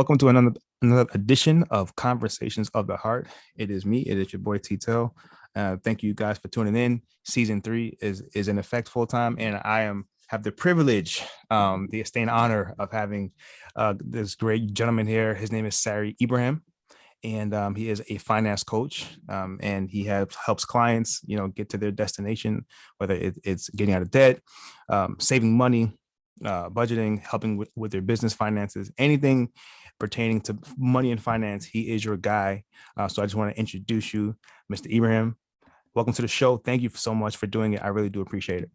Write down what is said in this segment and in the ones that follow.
Welcome to another edition of Conversations of the Heart. It is me. It is your boy Tito. Thank you guys for tuning in. Season 3 is in effect full time, and have the privilege, the esteemed honor of having this great gentleman here. His name is Sarry Ibrahim, and he is a finance coach, and he helps clients, get to their destination, whether it's getting out of debt, saving money, budgeting, helping with their business finances, anything pertaining to money and finance. He is your guy. So I just want to introduce you, Mr. Ibrahim. Welcome to the show. Thank you so much for doing it. I really do appreciate it.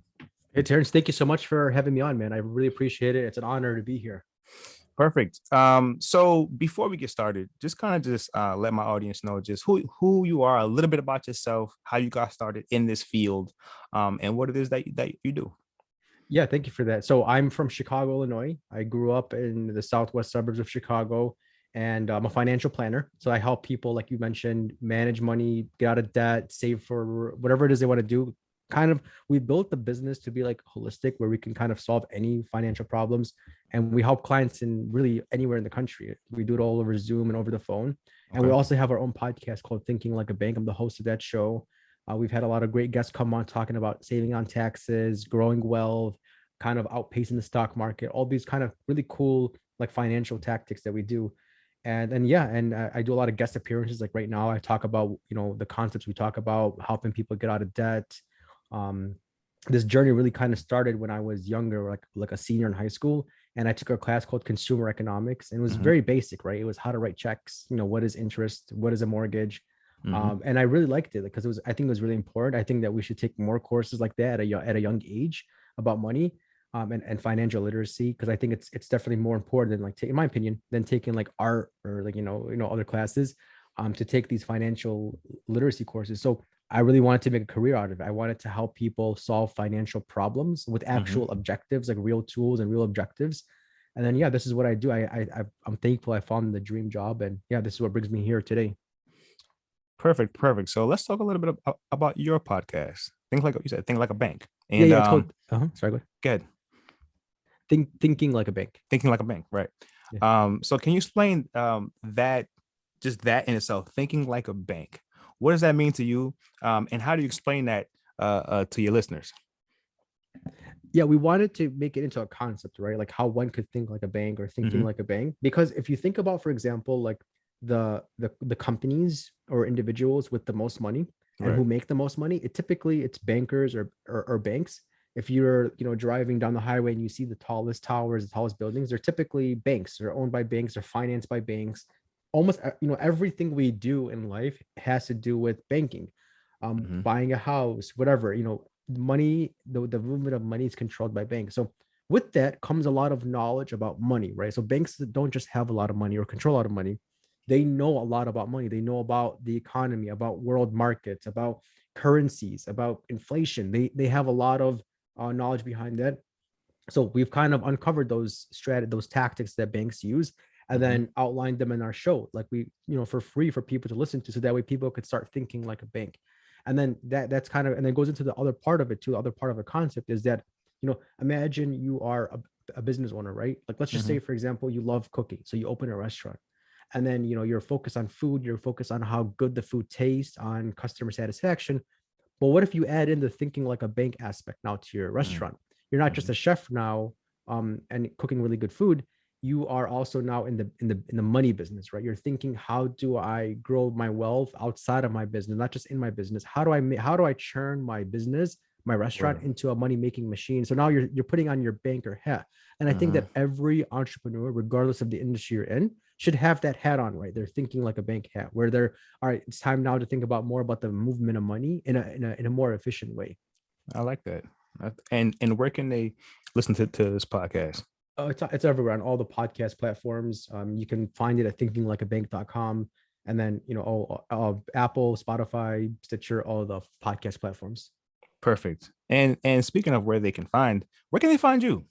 Hey, Terrence, thank you so much for having me on, man. I really appreciate it. It's an honor to be here. Perfect. So before we get started, just let my audience know just who you are, a little bit about yourself, how you got started in this field, and what it is that you do. Yeah, thank you for that. So I'm from Chicago, Illinois. I grew up in the southwest suburbs of Chicago, and I'm a financial planner. So I help people, like you mentioned, manage money, get out of debt, save for whatever it is they want to do. We built the business to be like holistic, where we can kind of solve any financial problems. And we help clients in really anywhere in the country. We do it all over Zoom and over the phone. And we also have our own podcast called Thinking Like a Bank. I'm the host of that show. We've had a lot of great guests come on talking about saving on taxes, growing wealth, kind of outpacing the stock market, all these kind of really cool like financial tactics that we do. And I do a lot of guest appearances. Like right now, I talk about, the concepts we talk about, helping people get out of debt. This journey really kind of started when I was younger, like a senior in high school. And I took a class called consumer economics, and it was very basic, right? It was how to write checks, what is interest, what is a mortgage. And I really liked it because I think it was really important. I think that we should take more courses like that at a young age about money, and financial literacy, because I think it's definitely more important than in my opinion, than taking like art or other classes, to take these financial literacy courses. So I really wanted to make a career out of it. I wanted to help people solve financial problems with actual objectives, like real tools and real objectives. And then, this is what I do. I'm thankful I found the dream job, and this is what brings me here today. Perfect. So let's talk a little bit about your podcast. Think like you said, think like a bank. And it's called. Sorry, go ahead. Thinking like a bank. Thinking like a bank, right? Yeah. So can you explain that in itself, thinking like a bank? What does that mean to you? And how do you explain that to your listeners? Yeah, we wanted to make it into a concept, right? Like how one could think like a bank or thinking like a bank. Because if you think about, for example, like the companies or individuals with the most money and who make the most money, it's bankers or banks. If you're driving down the highway and you see the tallest towers, the tallest buildings, they're typically banks. They're owned by banks. They're financed by banks. Almost everything we do in life has to do with banking. Buying a house, whatever, money, the movement of money is controlled by banks. So with that comes a lot of knowledge about money, right? So banks don't just have a lot of money or control a lot of money. They know a lot about money. They know about the economy, about world markets, about currencies, about inflation. They have a lot of knowledge behind that. So we've kind of uncovered those tactics that banks use, and then outlined them in our show, like we, for free for people to listen to, so that way people could start thinking like a bank. And then that's kind of, and then goes into the other part of it too. The other part of the concept is that, imagine you are a business owner, right? Like let's just say, for example, you love cooking, so you open a restaurant, and then you're focused on food, you're focused on how good the food tastes, on customer satisfaction. But what if you add in the thinking like a bank aspect now to your restaurant? You're not just a chef now, and cooking really good food. You are also now in the money business, right? You're thinking, how do I grow my wealth outside of my business, not just in my business? How do I churn my business, my restaurant, into a money making machine? So now you're putting on your banker hat. And I think that every entrepreneur, regardless of the industry you're in, should have that hat on, right? They're thinking like a bank hat, where they're, all right, it's time now to think about more about the movement of money in a more efficient way. I like that. And where can they listen to this podcast? It's everywhere on all the podcast platforms. You can find it at thinkinglikeabank.com, and then Apple, Spotify, Stitcher, all the podcast platforms. Perfect. And speaking of where they find you?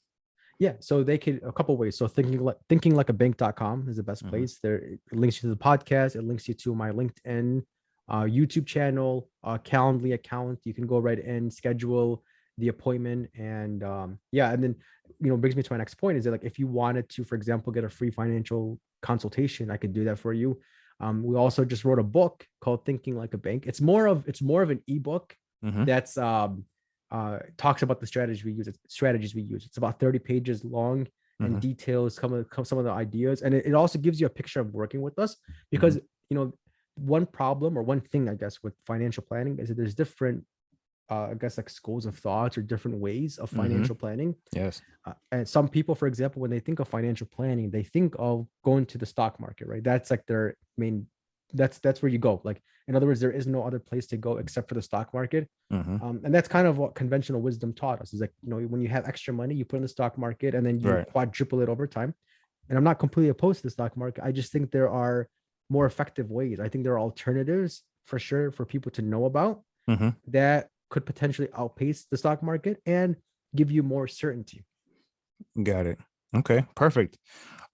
Yeah, so they could a couple ways. So thinkinglikeabank.com is the best place. There, it links you to the podcast. It links you to my LinkedIn, YouTube channel, Calendly account. You can go right in, schedule the appointment, and yeah, and then brings me to my next point is that like if you wanted to, for example, get a free financial consultation, I could do that for you. We also just wrote a book called Thinking Like a Bank. It's more of an ebook Mm-hmm. that's talks about the strategies we use. It's about 30 pages long and Mm-hmm. details some of the ideas, and it also gives you a picture of working with us Mm-hmm. because one problem or one thing I guess with financial planning is that there's different I guess like schools of thoughts or different ways of Mm-hmm. financial planning. Yes. And some people, for example, when they think of financial planning, they think of going to the stock market, right? That's like their main. That's where you go. Like in other words, there is no other place to go except for the stock market. Mm-hmm. And that's kind of what conventional wisdom taught us. Is like when you have extra money, you put in the stock market, and then you Right. quadruple it over time. And I'm not completely opposed to the stock market. I just think there are more effective ways. I think there are alternatives for sure for people to know about Mm-hmm. that could potentially outpace the stock market and give you more certainty. Got it. Okay, perfect.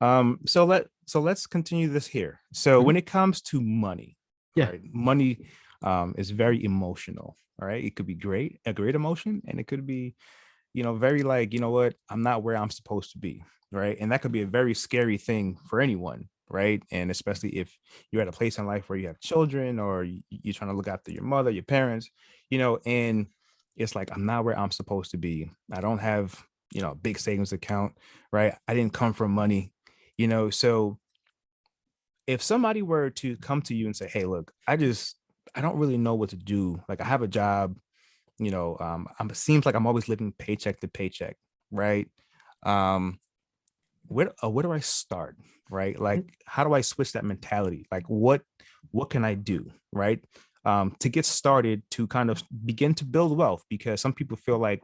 So let's continue this here. So Mhm. when it comes to money, Yeah. right? Money is very emotional, all right? It could be a great emotion, and it could be, very like, you know what, I'm not where I'm supposed to be, right? And that could be a very scary thing for anyone, right? And especially if you're at a place in life where you have children or you're trying to look after your mother, your parents, and it's like, I'm not where I'm supposed to be. I don't have, a big savings account, right? I didn't come from money, so if somebody were to come to you and say, hey, look, I don't really know what to do. Like I have a job, it seems like I'm always living paycheck to paycheck, right? Um, where do I start, right? Like, Mhm. how do I switch that mentality? Like, what can I do, right? To get started to kind of begin to build wealth, because some people feel like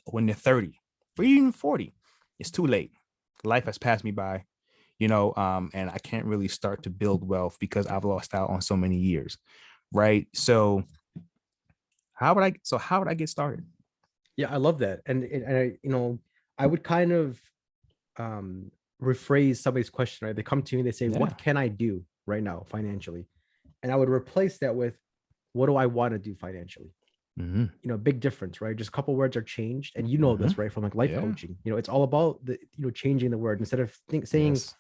when they're 30 or even 40, it's too late. Life has passed me by, and I can't really start to build wealth because I've lost out on so many years, right? So how would I get started? Yeah, I love that. And I would kind of um rephrase somebody's question, right? They come to me, they say, Yeah. what can I do right now financially? And I would replace that with what do I want to do financially? Mm-hmm. Big difference, right? Just a couple words are changed, and Mm-hmm. this, right, from like life Yeah. coaching. It's all about the changing the word instead of saying, Yes.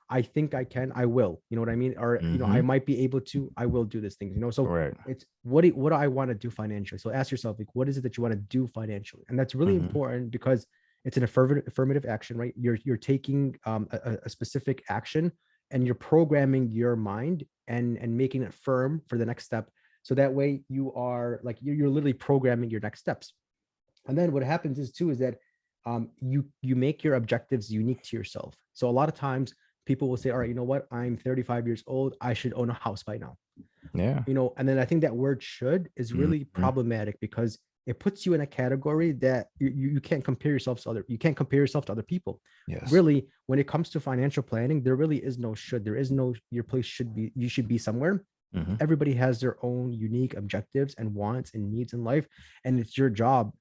I think I can, I will. You know what I mean? Or I Mm-hmm. might be able to, I will do this thing. So Right. it's what do I want to do financially? So ask yourself, like, what is it that you want to do financially? And that's really Mm-hmm. important because it's an affirmative action, right? You're taking a specific action and you're programming your mind and making it firm for the next step, so that way you are like you're literally programming your next steps. And then what happens is too is that you make your objectives unique to yourself. So a lot of times people will say, all right, you know what, I'm 35 years old, I should own a house by now. Yeah. And then I think that word should is really Mm-hmm. problematic because it puts you in a category that you can't compare yourself to other people. Yes. Really, when it comes to financial planning, there really is no should. There is no your place should be, you should be somewhere. Mm-hmm. Everybody has their own unique objectives and wants and needs in life, and it's your job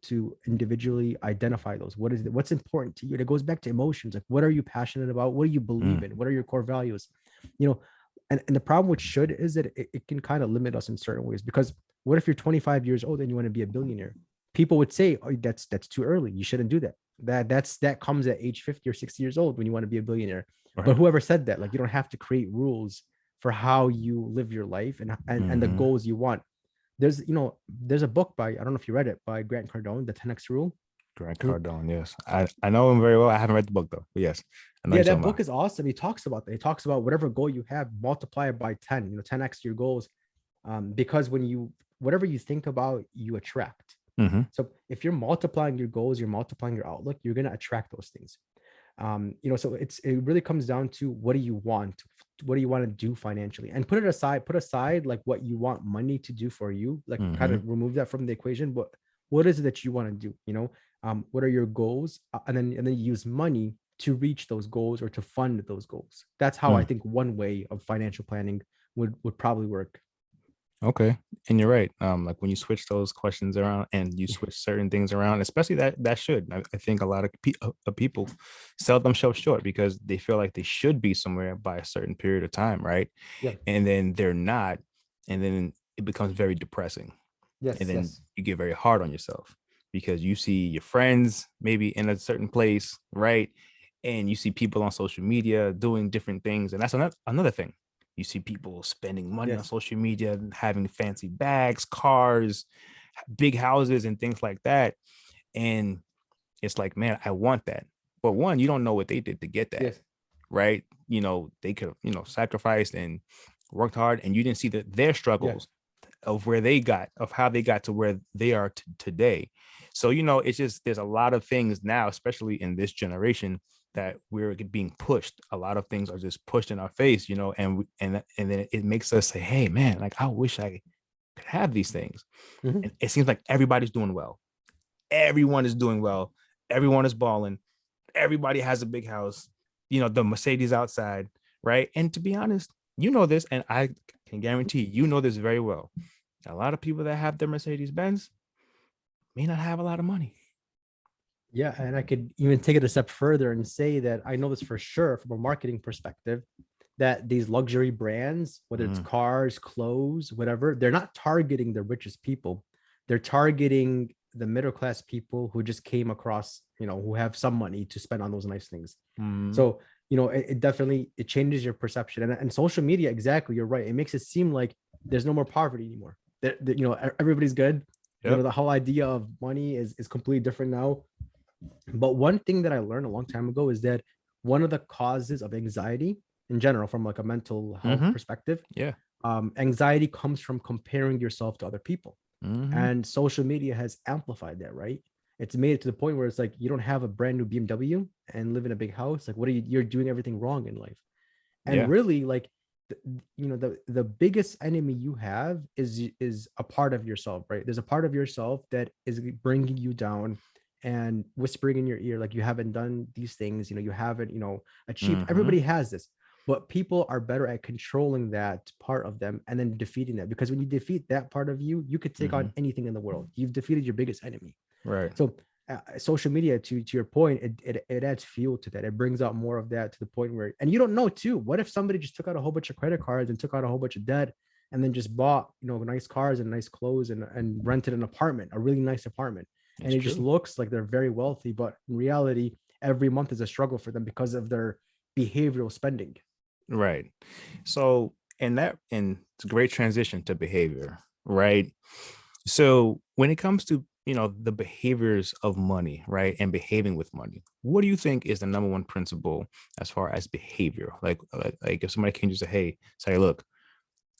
to individually identify those. What's important to you? And it goes back to emotions. Like, what are you passionate about? What do you believe Mm. in? What are your core values? you know and the problem with should is that it can kind of limit us in certain ways, because what if you're 25 years old and you want to be a billionaire? People would say, oh, that's too early, you shouldn't do that. That comes at age 50 or 60 years old when you want to be a billionaire. But Right. whoever said that, like, you don't have to create rules for how you live your life and the Mm-hmm. goals you want. There's a book by, I don't know if you read it, by Grant Cardone, the 10x rule. Grant Cardone. Yes. I know him very well. I haven't read the book though. But yes, I know Yeah, you're that talking book about. is awesome. He talks about that. He talks about whatever goal you have, multiply it by 10, 10x your goals. Because whatever you think about, you attract. Mm-hmm. So if you're multiplying your goals, you're multiplying your outlook, you're going to attract those things. So it really comes down to what do you want? What do you want to do financially? And put aside like what you want money to do for you, like kind Mm-hmm. of remove that from the equation. But what is it that you want to do? What are your goals? And then use money to reach those goals or to fund those goals. That's how I Mm. think one way of financial planning would probably work. Okay. And you're right. Like when you switch those questions around and you Yeah. switch certain things around, especially that should. I think a lot of people sell themselves short because they feel like they should be somewhere by a certain period of time, right? Yeah. And then they're not, and then it becomes very depressing, and Yes. then Yes. you get very hard on yourself. because you see your friends maybe in a certain place, right? And you see people on social media doing different things. And that's another thing. You see people spending money on Yes. social media, having fancy bags, cars, big houses, and things like that. And it's like, man, I want that. But one, you don't know what they did to get that, Yes. right? They could have, sacrificed and worked hard, and you didn't see their Yeah. struggles of how they got to where they are today. So, it's just, there's a lot of things now, especially in this generation, that we're being pushed. A lot of things are just pushed in our face, and then it makes us say, hey, man, like, I wish I could have these things. Mhm. And it seems like everybody's doing well. Everyone is doing well. Everyone is balling. Everybody has a big house, the Mercedes outside, right? And to be honest, this, and I can guarantee this very well. A lot of people that have their Mercedes Benz may not have a lot of money. Yeah, and I could even take it a step further and say that I know this for sure from a marketing perspective, that these luxury brands, whether it's cars, clothes, whatever, they're not targeting the richest people. They're targeting the middle class people who just came across, who have some money to spend on those nice things. So, it definitely, it changes your perception. And social media, exactly, you're right. It makes it seem like there's no more poverty anymore. Everybody's good. Yep. The whole idea of money is completely different now. But one thing that I learned a long time ago is that one of the causes of anxiety in general, from like a mental health perspective, Yeah. anxiety comes from comparing yourself to other people. Mm-hmm. And social media has amplified that, right? It's made it to the point where it's like you don't have a brand new BMW and live in a big house. Like, what are you're doing everything wrong in life. And Yeah. really, like, the biggest enemy you have is a part of yourself, right? There's a part of yourself that is bringing you down and whispering in your ear, like, you haven't done these things, you haven't, achieved. Everybody has this, but people are better at controlling that part of them and then defeating that, because when you defeat that part of you, you could take on anything in the world. You've defeated your biggest enemy. Right. So social media, to your point, it adds fuel to that. It brings out more of that, to the point where, and you don't know too, what if somebody just took out a whole bunch of credit cards and took out a whole bunch of debt and then just bought, nice cars and nice clothes and rented an apartment, a really nice apartment. And it just looks like they're very wealthy, but in reality, every month is a struggle for them because of their behavioral spending. Right. So, and it's a great transition to behavior, right? So when it comes to, the behaviors of money, right, and behaving with money, what do you think is the number one principle as far as behavior? Like if somebody came to say, hey, look,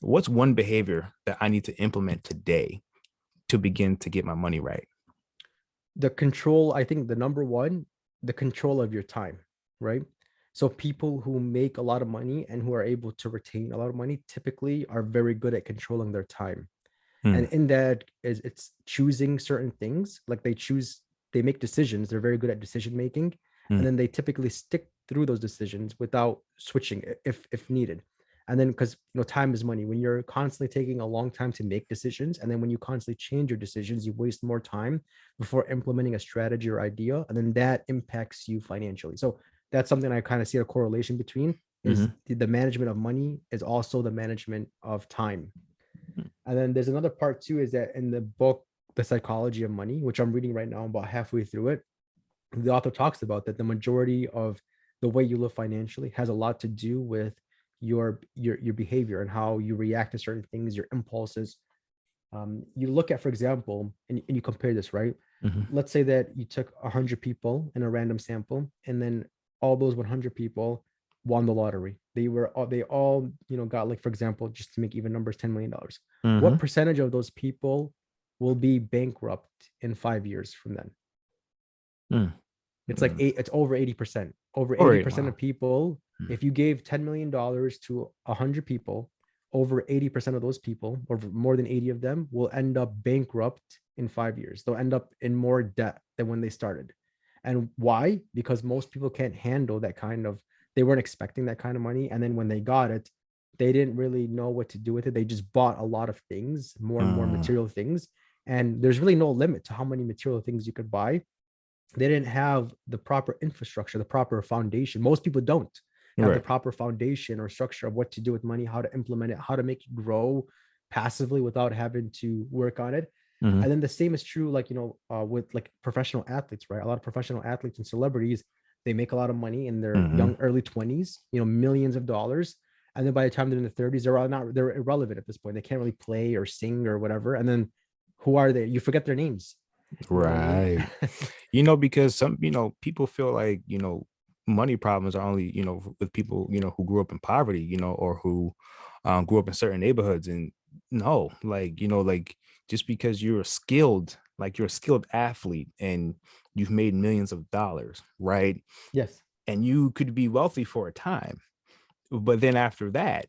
what's one behavior that I need to implement today to begin to get my money right? The control, I think the number one, the control of your time, right? So people who make a lot of money and who are able to retain a lot of money typically are very good at controlling their time. And in that is, it's choosing certain things. Like they make decisions. They're very good at decision making. And then they typically stick through those decisions without switching if needed. And then, because time is money. When you're constantly taking a long time to make decisions, and then when you constantly change your decisions, you waste more time before implementing a strategy or idea, and then that impacts you financially. So that's something I kind of see a correlation between, is the management of money is also the management of time. And then there's another part too, is that in the book, The Psychology of Money, which I'm reading right now, I'm about halfway through it, the author talks about that the majority of the way you live financially has a lot to do with your behavior and how you react to certain things, your impulses. You look at, for example, and you compare this, right? Let's say that you took 100 people in a random sample, and then all those 100 people won the lottery. They all got, like, for example, just to make even numbers, $10 million. What percentage of those people will be bankrupt in 5 years from then? It's like it's over 80%. Over 80% of people, if you gave $10 million to 100 people, over 80% of those people, or more than 80 of them, will end up bankrupt in 5 years. They'll end up in more debt than when they started. And why? Because most people can't handle that kind of, they weren't expecting that kind of money. And then when they got it, they didn't really know what to do with it. They just bought a lot of things, more and more material things. And there's really no limit to how many material things you could buy. They didn't have the proper infrastructure, the proper foundation. Most people don't have the proper foundation or structure of what to do with money, how to implement it, how to make it grow passively without having to work on it. Mhm. And then the same is true, like, with like professional athletes, right? A lot of professional athletes and celebrities, they make a lot of money in their young Mhm. early 20s, millions of dollars. And then by the time they're in the 30s, they're irrelevant at this point. They can't really play or sing or whatever. And then who are they? You forget their names. You know what I mean? Right. Because some, people feel like, money problems are only, with people, who grew up in poverty, or who grew up in certain neighborhoods. And no, like, like just because you're a skilled athlete and you've made millions of dollars, right? Yes. And you could be wealthy for a time. But then after that,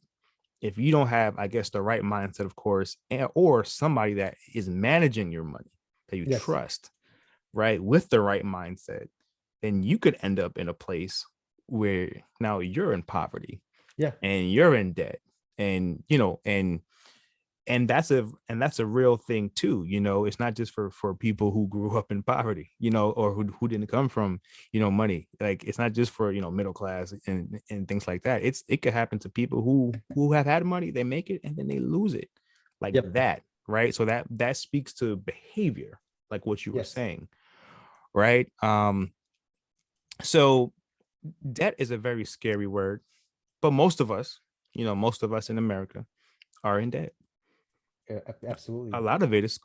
if you don't have, I guess, the right mindset, of course, or somebody that is managing your money that you Yes. trust, right, with the right mindset, then you could end up in a place where now you're in poverty Yeah. and you're in debt, and that's a real thing too. It's not just for people who grew up in poverty, or who didn't come from money. Like, it's not just for middle class and things like that. It could happen to people who have had money, they make it and then they lose it, like Yep. that, right? So that speaks to behavior, like what you were Yes. saying, right? So debt is a very scary word, but most of us in America are in debt. Yeah, A absolutely. lot of it is,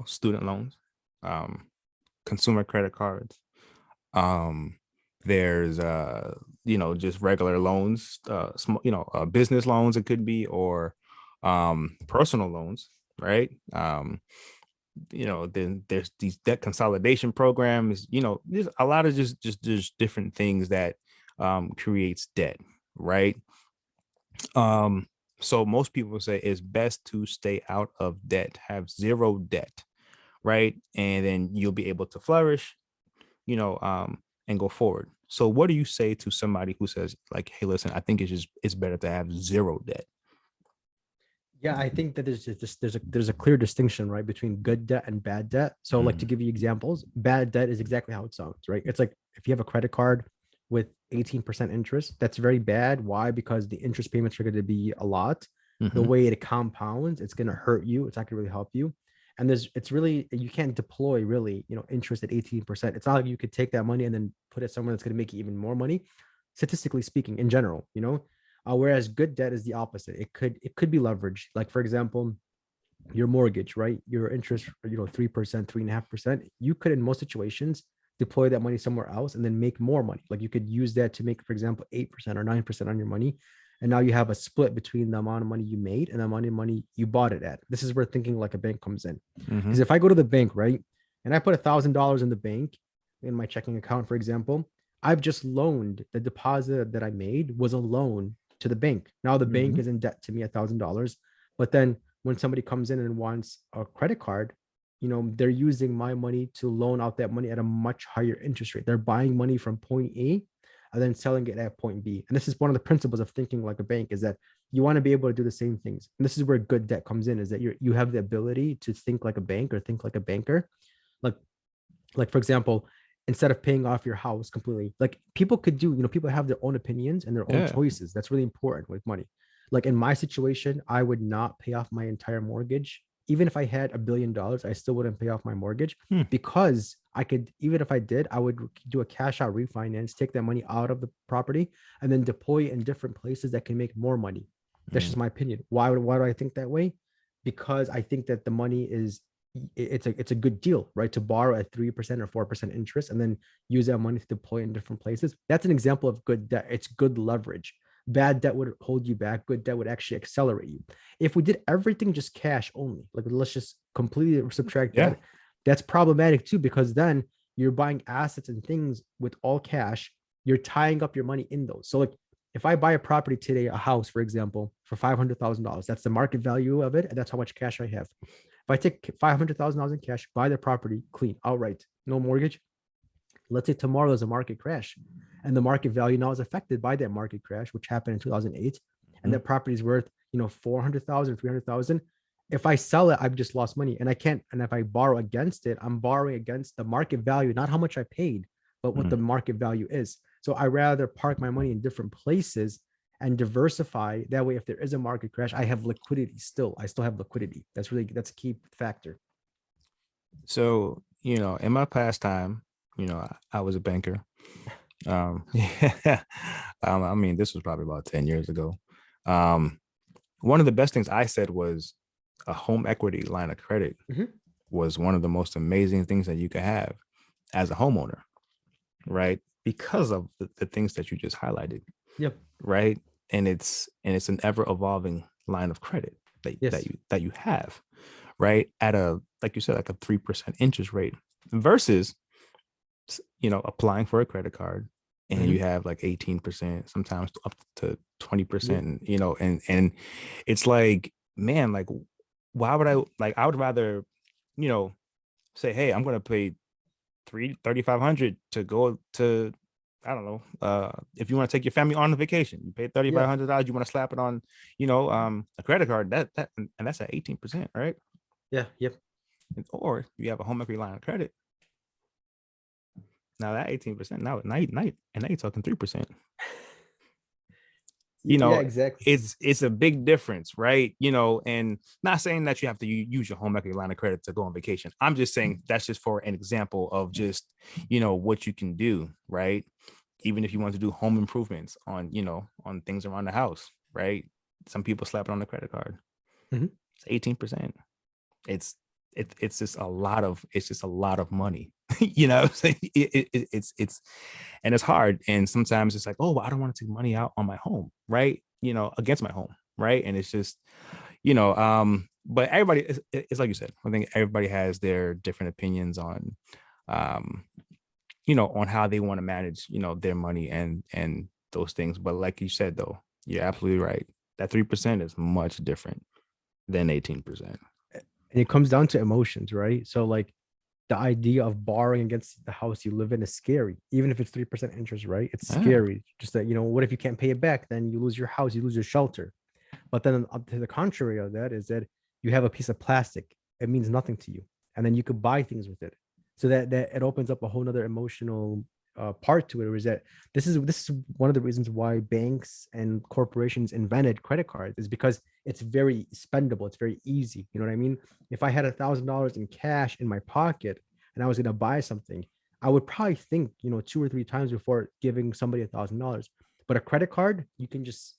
student loans, um, consumer credit cards. Um, there's just regular loans, business loans it could be, or personal loans, right? Then there's these debt consolidation programs. There's a lot of just different things that creates debt, right? Um, so most people say it's best to stay out of debt, have zero debt, right? And then you'll be able to flourish, and go forward. So what do you say to somebody who says, like, hey, listen, I think it's better to have zero debt? Yeah, I think that there's a clear distinction, right, between good debt and bad debt. So, like, to Mm, give you examples, bad debt is exactly how it sounds, right? It's like if you have a credit card with 18% interest, that's very bad. Why? Because the interest payments are going to be a lot. The mhm. way it compounds, it's going to hurt you. It's not going to really help you. And it's really, you can't deploy really, interest at 18%. It's not like you could take that money and then put it somewhere that's going to make you even more money, statistically speaking, in general, whereas good debt is the opposite. It could be leveraged. Like, for example, your mortgage, right? Your interest, 3%, 3.5%. You could, in most situations, deploy that money somewhere else and then make more money. Like, you could use that to make, for example, 8% or 9% on your money. And now you have a split between the amount of money you made and the amount of money you bought it at. This is where thinking like a bank comes in. Because Mhm. if I go to the bank, right, and I put $1,000 in the bank in my checking account, for example, I've just loaned the deposit that I made was a loan to the bank. Now the bank Mhm. is in debt to me $1,000. But then when somebody comes in and wants a credit card, they're using my money to loan out that money at a much higher interest rate. They're buying money from point A and then selling it at point B. And this is one of the principles of thinking like a bank, is that you want to be able to do the same things. And this is where good debt comes in, is that you have the ability to think like a bank or think like a banker. Like for example, instead of paying off your house completely, like people could do, people have their own opinions and their own Yeah. choices. That's really important with money. Like in my situation, I would not pay off my entire mortgage. Even if I had $1 billion, I still wouldn't pay off my mortgage, Hmm. because I could, even if I did, I would do a cash out refinance, take that money out of the property and then deploy it in different places that can make more money. That's Mm. just my opinion. Why do I think that way? Because I think that the money is, it's a good deal, right? To borrow at 3% or 4% interest and then use that money to deploy in different places. That's an example of good debt. It's good leverage. Bad debt would hold you back. Good debt would actually accelerate you. If we did everything just cash only, like let's just completely subtract Yeah. that, that's problematic too, because then you're buying assets and things with all cash. You're tying up your money in those. So like if I buy a property today, a house, for example, for $500,000, that's the market value of it, and that's how much cash I have. If I take $500,000 in cash, buy the property clean, outright, no mortgage. Let's say tomorrow there's a market crash, and the market value now is affected by that market crash, which happened in 2008, and Mhm. that property is worth 400,000, 300,000. If I sell it, I've just lost money, and I can't. And if I borrow against it, I'm borrowing against the market value, not how much I paid, but what the Mm. market value is. So I rather park my money in different places and diversify. That way, if there is a market crash, I have liquidity still. I still have liquidity. That's a key factor. So, in my pastime, I was a banker. Yeah. I mean, this was probably about 10 years ago. Um, one of the best things I said was a home equity line of credit Mhm. was one of the most amazing things that you could have as a homeowner, right? Because of the things that you just highlighted, Yep. right? And it's an ever evolving line of credit Yes. that you have, right? At a, like you said, like a 3% interest rate versus, applying for a credit card and you Mhm. have like 18%, sometimes up to Yeah. 20%, and it's like, man, like, why would I would rather, you know, say, hey, I'm gonna pay 3,500 to go to, I don't know, if you want to take your family on a vacation, you pay Yeah. $3,500, you want to slap it on, a credit card, that and that's at 18%, right? Yeah. Yep. Or you have a home equity line of credit. Now that 18%, now you're talking 3%. you Yeah. know Exactly. it's a big difference, right? And not saying that you have to use your home equity line of credit to go on vacation. I'm just saying that's just for an example of just what you can do, right? Even if you want to do home improvements on on things around the house, right? Some people slap it on the credit card. Mhm. It's 18%. It's it's just a lot of money. It's and it's hard, and sometimes it's like, oh, well, I don't want to take money out on my home, right? Against my home, right? And it's just, but everybody, it's like you said, I think everybody has their different opinions on, um on how they want to manage their money and those things. But like you said, though, you're absolutely right, that 3% is much different than 18%. And it comes down to emotions, right? So like the idea of borrowing against the house you live in is scary, even if it's 3% interest, right? It's Yeah. scary. Just that, what if you can't pay it back? Then you lose your house, you lose your shelter. But then up to the contrary of that is that you have a piece of plastic. It means nothing to you. And then you could buy things with it. So that it opens up a whole nother emotional part to it, or is that this is one of the reasons why banks and corporations invented credit cards, is because it's very spendable, it's very easy. You know what I mean? If I had $1,000 in cash in my pocket and I was going to buy something, I would probably think, two or three times before giving somebody $1,000. But a credit card, you can just,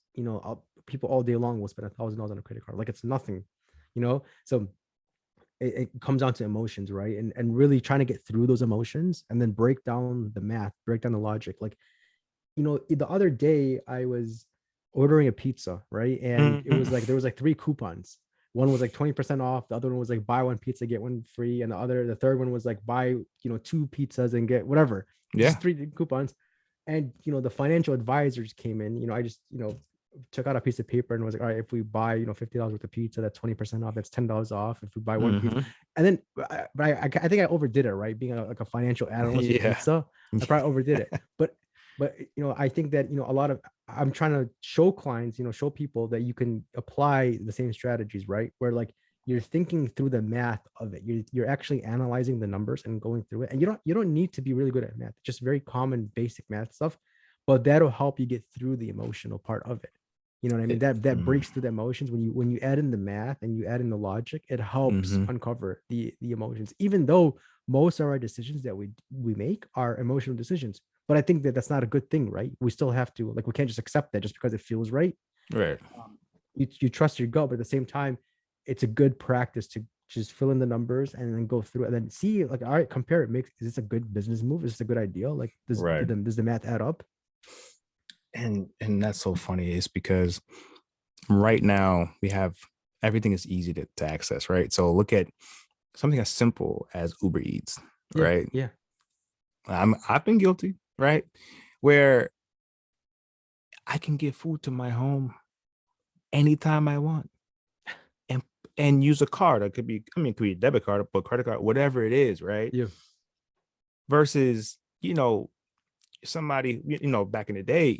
people all day long will spend $1,000 on a credit card like it's nothing. So it comes down to emotions, right? And really trying to get through those emotions and then break down the math, break down the logic. Like, the other day I was ordering a pizza, right? And it was Mhm. like there was like three coupons. One was like 20% off, the other one was like buy one pizza, get one free, and the third one was like buy, two pizzas and get whatever. Yeah. Just three coupons. And the financial advisors came in. I just, took out a piece of paper and was like, all right, if we buy, $50 worth of pizza, that's 20% off, that's $10 off. If we buy one pizza, Hmm. and then I think I overdid it, right? Being like a financial analyst with Yeah. pizza, I probably overdid it. But I think that a lot of, I'm trying to show clients, show people that you can apply the same strategies, right? Where like you're thinking through the math of it. You're actually analyzing the numbers and going through it. And you don't need to be really good at math, just very common basic math stuff, but that'll help you get through the emotional part of it. You know what I mean? That breaks through the emotions when you add in the math and you add in the logic, it helps Hmm. uncover the emotions, even though most of our decisions that we make are emotional decisions. But I think that that's not a good thing, right? We still have to, like, we can't just accept that just because it feels right. Right. You trust your gut, but at the same time, it's a good practice to just fill in the numbers and then go through it and then see, like, all right, compare it. Is this a good business move? Is this a good idea? Like, Right. does the math add up? And that's so funny is because right now we have everything is easy to access, right? So look at something as simple as Uber Eats, Yeah, right? yeah, I've been guilty, right? Where I can get food to my home anytime I want and use a card. It could be, I mean, it could be a debit card, but credit card, whatever it is, right? yeah. Versus, somebody, back in the day,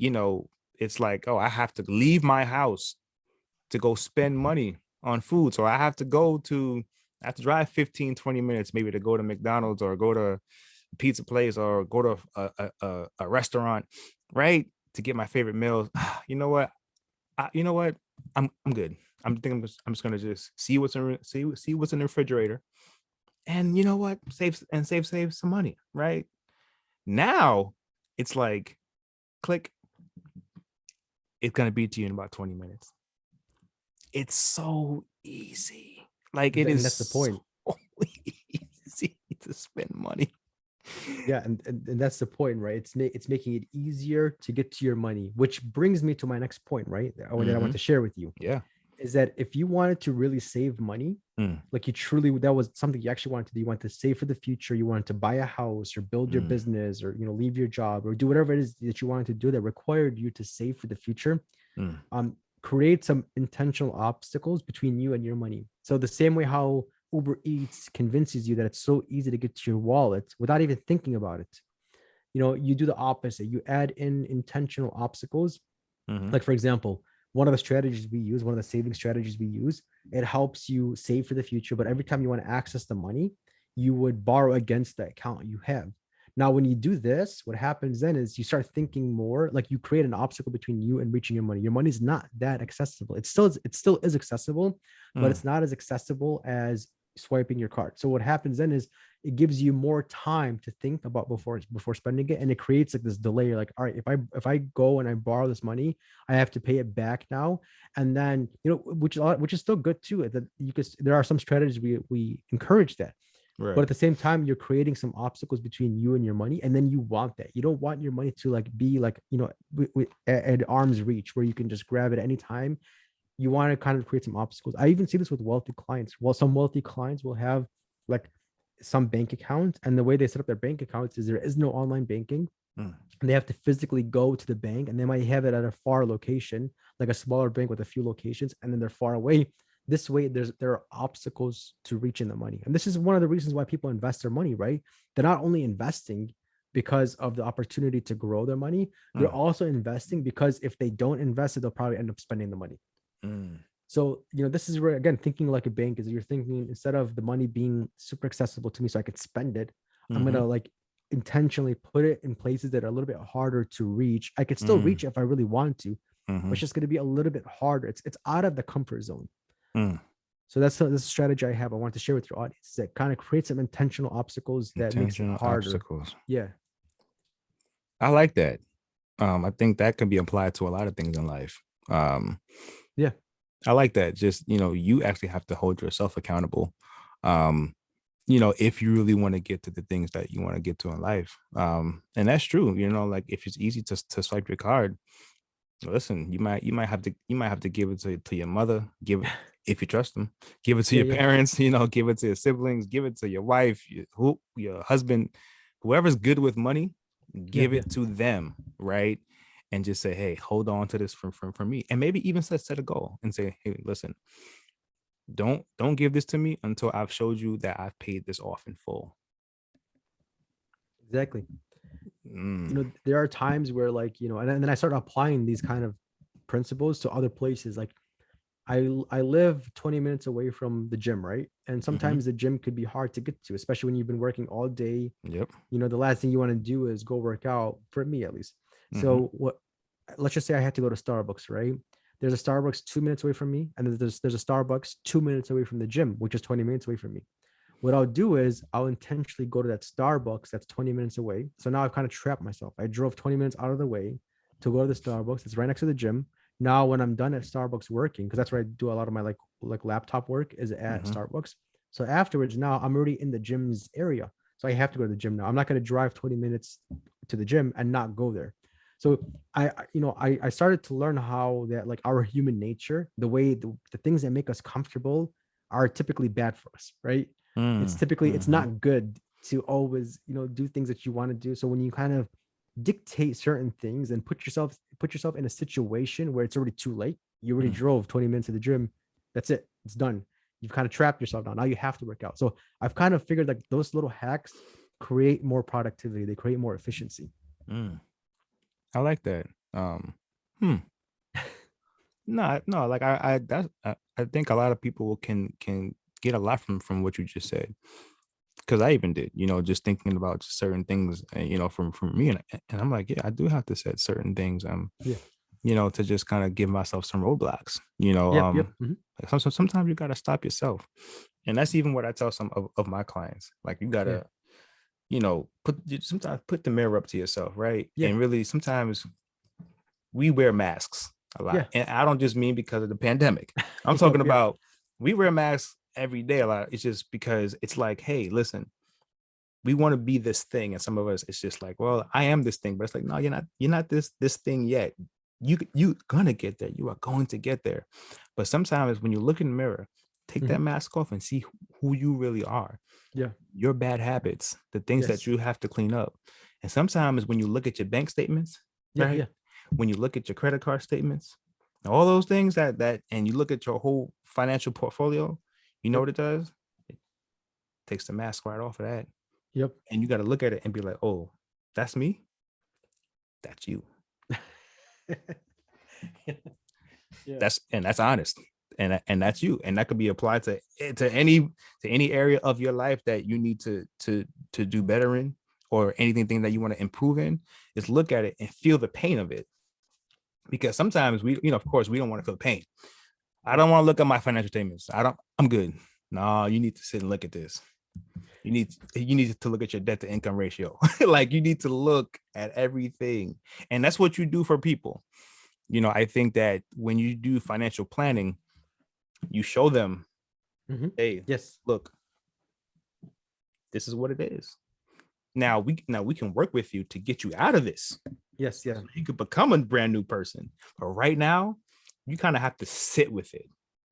it's like, oh, I have to leave my house to go spend money on food. So I have to drive 15, 20 minutes maybe to go to McDonald's or go to a pizza place or go to a restaurant, right? To get my favorite meals. You know what? You know what? I'm good. I'm just gonna just see what's in the refrigerator and you know what, save some money, right? Now it's like click, it's gonna be to you in about 20 minutes. It's so easy. Like it And is that's the point. so easy to spend money. Yeah, and that's the point, right? It's making it easier to get to your money, which brings me to my next point, right? That I want to share with you Yeah. is that if you wanted to really save money, Mm, like you truly, that was something you actually wanted to do. You want to save for the future. You wanted to buy a house or build your mm, business or leave your job or do whatever it is that you wanted to do that required you to save for the future. mm, Create some intentional obstacles between you and your money. So the same way how Uber Eats convinces you that it's so easy to get to your wallet without even thinking about it. You do the opposite. You add in intentional obstacles. mm-hmm, Like, for example, one of the strategies we use, one of the saving strategies we use, it helps you save for the future. But every time you want to access the money, you would borrow against the account you have. Now, when you do this, what happens then is you start thinking more, like you create an obstacle between you and reaching your money. Your money is not that accessible. It still is accessible, but mm, it's not as accessible as swiping your card. So what happens then is it gives you more time to think about before spending it, and it creates like this delay. You're like, all right, if I go and I borrow this money, I have to pay it back now. And then, which is still good too. That there are some strategies we encourage that. But right. at the same time, you're creating some obstacles between you and your money. And then you want that. You don't want your money to like be like, at arm's reach where you can just grab it anytime. You want to kind of create some obstacles. I even see this with wealthy clients. Well, some wealthy clients will have like some bank accounts, and the way they set up their bank accounts is there is no online banking, Mm, and they have to physically go to the bank, and they might have it at a far location, like a smaller bank with a few locations, and then they're far away. This way, there are obstacles to reaching the money, and this is one of the reasons why people invest their money. Right? They're not only investing because of the opportunity to grow their money, they're mm, also investing because if they don't invest it, they'll probably end up spending the money. mm, So, this is where, again, thinking like a bank is you're thinking instead of the money being super accessible to me so I could spend it, I'm going mm-hmm, to like intentionally put it in places that are a little bit harder to reach. I could still mm, reach it if I really want to, but mm-hmm, it's just going to be a little bit harder. It's out of the comfort zone. mm. So that's a strategy I have. I want to share with your audience that kind of creates some intentional obstacles that makes it Intentional harder. obstacles. Yeah, I like that. I think that can be applied to a lot of things in life. Um, yeah, I like that. Just, you actually have to hold yourself accountable. Um, if you really want to get to the things that you want to get to in life. And that's true. Like if it's easy to swipe your card, listen, you might have to give it to your mother, give it if you trust them, give it to yeah, your yeah, parents, give it to your siblings, give it to your wife, your husband, whoever's good with money, yeah, give yeah. it to them, right? And just say, hey, hold on to this from me. And maybe even set a goal and say, hey, listen, don't give this to me until I've showed you that I've paid this off in full. Exactly. Mm, There are times where like, and then I start applying these kind of principles to other places. Like I live 20 minutes away from the gym, right? And mm-hmm, sometimes the gym could be hard to get to, especially when you've been working all day. yep. The last thing you want to do is go work out, for me at least. Mm-hmm, So let's just say I had to go to Starbucks, right? There's a Starbucks 2 minutes away from me, and there's a Starbucks 2 minutes away from the gym, which is 20 minutes away from me. What I'll do is I'll intentionally go to that Starbucks that's 20 minutes away. So now I've kind of trapped myself. I drove 20 minutes out of the way to go to the Starbucks. It's right next to the gym. Now, when I'm done at Starbucks working, because that's where I do a lot of my like laptop work is at mm-hmm, Starbucks. So afterwards, now I'm already in the gym's area. So I have to go to the gym now. I'm not going to drive 20 minutes to the gym and not go there. So I started to learn how that like our human nature, the way the things that make us comfortable are typically bad for us, right? It's mm-hmm, not good to always do things that you want to do. So when you kind of dictate certain things and put yourself in a situation where it's already too late, you already mm. drove 20 minutes to the gym, that's it, it's done. You've kind of trapped yourself now you have to work out. So I've kind of figured like those little hacks create more productivity, they create more efficiency. Mm. I like that. Hmm. No, like I think a lot of people can get a lot from what you just said. Because I even did, just thinking about certain things, from me, and I'm like, yeah, I do have to set certain things, Yeah, to just kind of give myself some roadblocks, Yep. Mhm. like sometimes you got to stop yourself. And that's even what I tell some of my clients. Like you got Yeah. to, sometimes put the mirror up to yourself, right? Yeah. And really sometimes we wear masks a lot. Yeah. And I don't just mean because of the pandemic. I'm talking Yep. Yep. about we wear masks every day a lot. It's just because it's like, hey, listen, we want to be this thing. And some of us, it's just like, well, I am this thing, but it's like, no, you're not this thing yet. You gonna get there. You are going to get there. But sometimes when you look in the mirror, take that Mhm. mask off and see who you really are. Yeah. Your bad habits, the things that Yes. you have to clean up. And sometimes when you look at your bank statements, Yeah. right? Yeah. When you look at your credit card statements, all those things and you look at your whole financial portfolio, you know Yep. what it does? It takes the mask right off of that. Yep. And you got to look at it and be like, oh, that's me. That's you. Yeah. That's honest. And that's you. And that could be applied to any area of your life that you need to do better in, or anything that you want to improve in. Is look at it and feel the pain of it. Because sometimes of course, we don't want to feel pain. I don't want to look at my financial statements. I'm good. No, you need to sit and look at this. You need to look at your debt to income ratio. Like you need to look at everything. And that's what you do for people. I think that when you do financial planning, you show them, Mhm. hey, Yes. look, this is what it is. Now we can work with you to get you out of this. Yes. Yeah. So you could become a brand new person. But right now, you kind of have to sit with it,